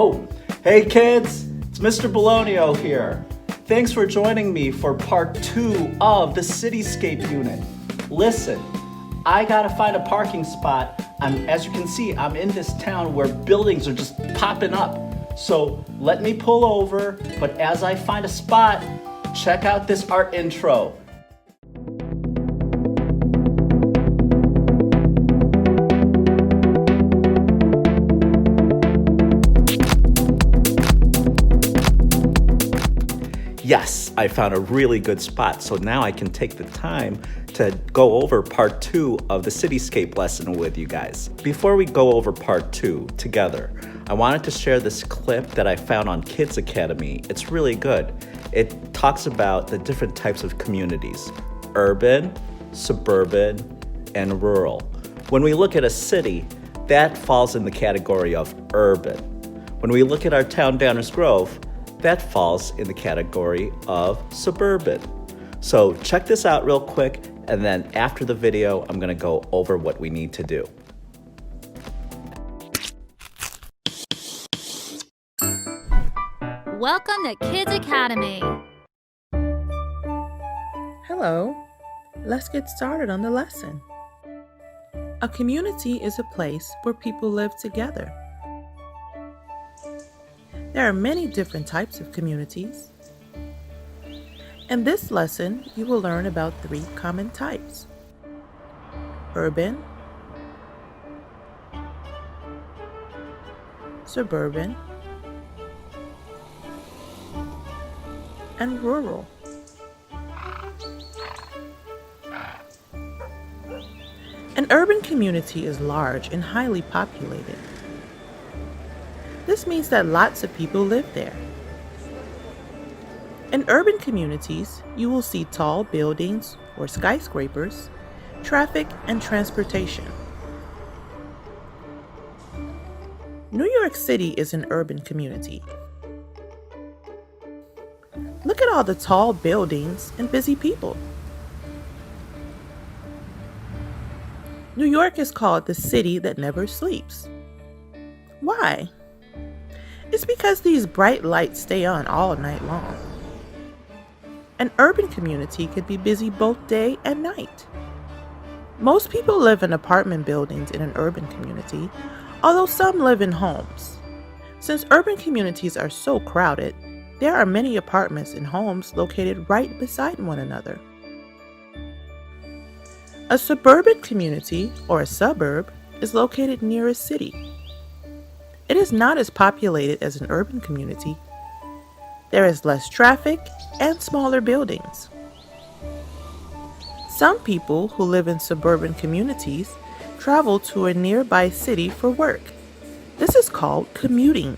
Oh, hey kids, it's Mr. Bologno here. Thanks for joining me for part 2 of the Cityscape unit. Listen, I gotta find a parking spot. As you can see, I'm in this town where buildings are just popping up. So let me pull over, but as I find a spot, check out this art intro. Yes, I found a really good spot, so now I can take the time to go over part 2 of the Cityscape lesson with you guys. Before we go over part 2 together, I wanted to share this clip that I found on Kids Academy. It's really good. It talks about the different types of communities: urban, suburban, and rural. When we look at a city, that falls in the category of urban. When we look at our town, Downers Grove, that falls in the category of suburban. So check this out real quick, and then after the video, I'm gonna go over what we need to do. Welcome to Kids Academy. Hello, let's get started on the lesson. A community is a place where people live together. There are many different types of communities. In this lesson, you will learn about 3 common types: urban, suburban, and rural. An urban community is large and highly populated. This means that lots of people live there. In urban communities, you will see tall buildings or skyscrapers, traffic, and transportation. New York City is an urban community. Look at all the tall buildings and busy people. New York is called the city that never sleeps. Why? It's because these bright lights stay on all night long. An urban community could be busy both day and night. Most people live in apartment buildings in an urban community, although some live in homes. Since urban communities are so crowded, there are many apartments and homes located right beside one another. A suburban community, or a suburb, is located near a city. It is not as populated as an urban community. There is less traffic and smaller buildings. Some people who live in suburban communities travel to a nearby city for work. This is called commuting.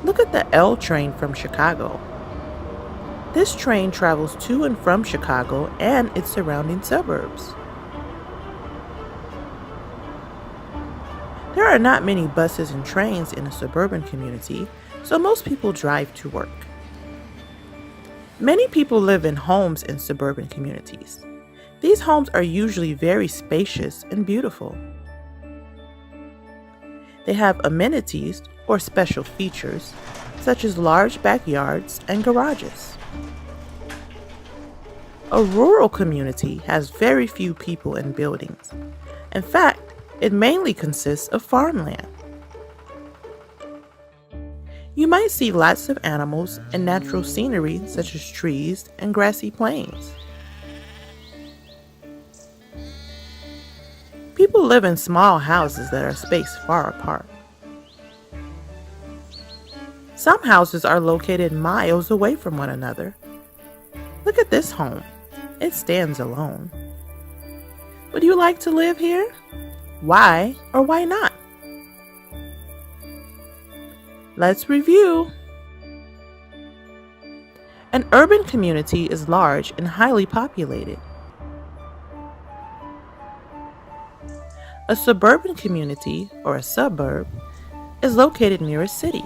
Look at the L train from Chicago. This train travels to and from Chicago and its surrounding suburbs. There are not many buses and trains in a suburban community, so most people drive to work. Many people live in homes in suburban communities. These homes are usually very spacious and beautiful. They have amenities or special features, such as large backyards and garages. A rural community has very few people and buildings. In fact, it mainly consists of farmland. You might see lots of animals and natural scenery such as trees and grassy plains. People live in small houses that are spaced far apart. Some houses are located miles away from one another. Look at this home. It stands alone. Would you like to live here? Why or why not? Let's review. An urban community is large and highly populated. A suburban community, or a suburb, is located near a city.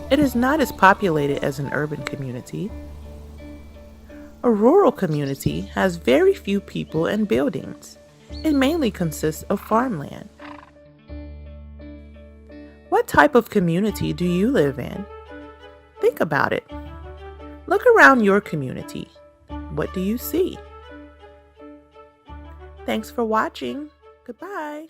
It is not as populated as an urban community. A rural community has very few people and buildings. It mainly consists of farmland. What type of community do you live in? Think about it. Look around your community. What do you see? Thanks for watching. Goodbye.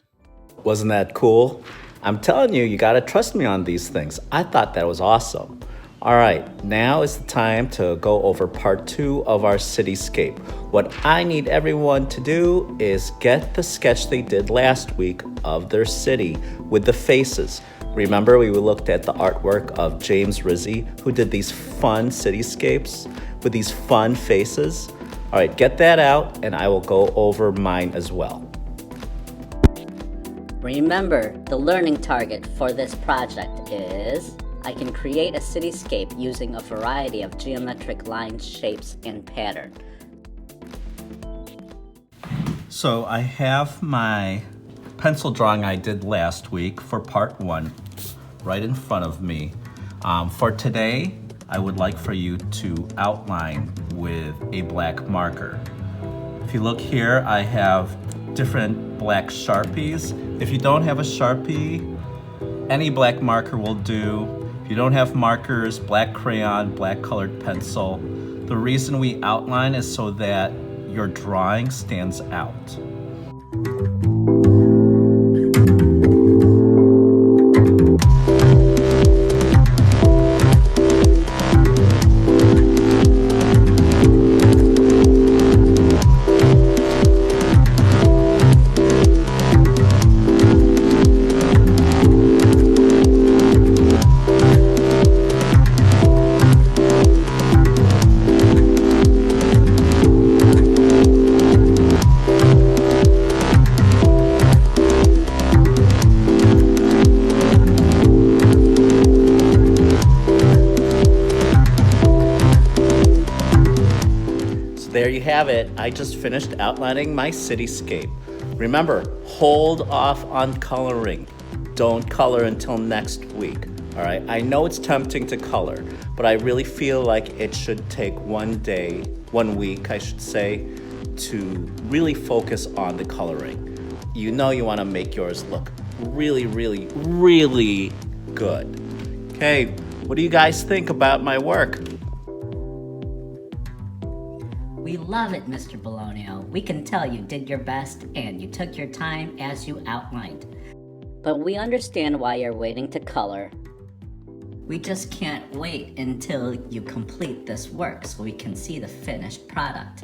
Wasn't that cool? I'm telling you, you gotta trust me on these things. I thought that was awesome. All right, now is the time to go over part 2 of our cityscape. What I need everyone to do is get the sketch they did last week of their city with the faces. Remember, we looked at the artwork of James Rizzi, who did these fun cityscapes with these fun faces. All right, get that out, and I will go over mine as well. Remember, the learning target for this project is I can create a cityscape using a variety of geometric lines, shapes, and patterns. So I have my pencil drawing I did last week for part 1 right in front of me. For today, I would like for you to outline with a black marker. If you look here, I have different black Sharpies. If you don't have a Sharpie, any black marker will do. If you don't have markers, black crayon, black colored pencil. The reason we outline is so that your drawing stands out. There you have it. I just finished outlining my cityscape. Remember, hold off on coloring. Don't color until next week. All right, I know it's tempting to color, but I really feel like it should take 1 week, I should say, to really focus on the coloring. You know you want to make yours look really, really, really good. Okay, what do you guys think about my work? We love it, Mr. Bologno. We can tell you did your best and you took your time as you outlined. But we understand why you're waiting to color. We just can't wait until you complete this work so we can see the finished product.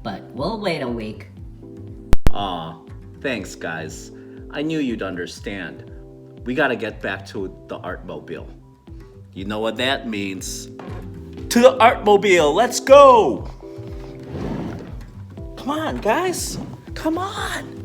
But we'll wait a week. Aw, thanks guys. I knew you'd understand. We gotta get back to the Artmobile. You know what that means. To the Artmobile, let's go! Come on, guys. Come on.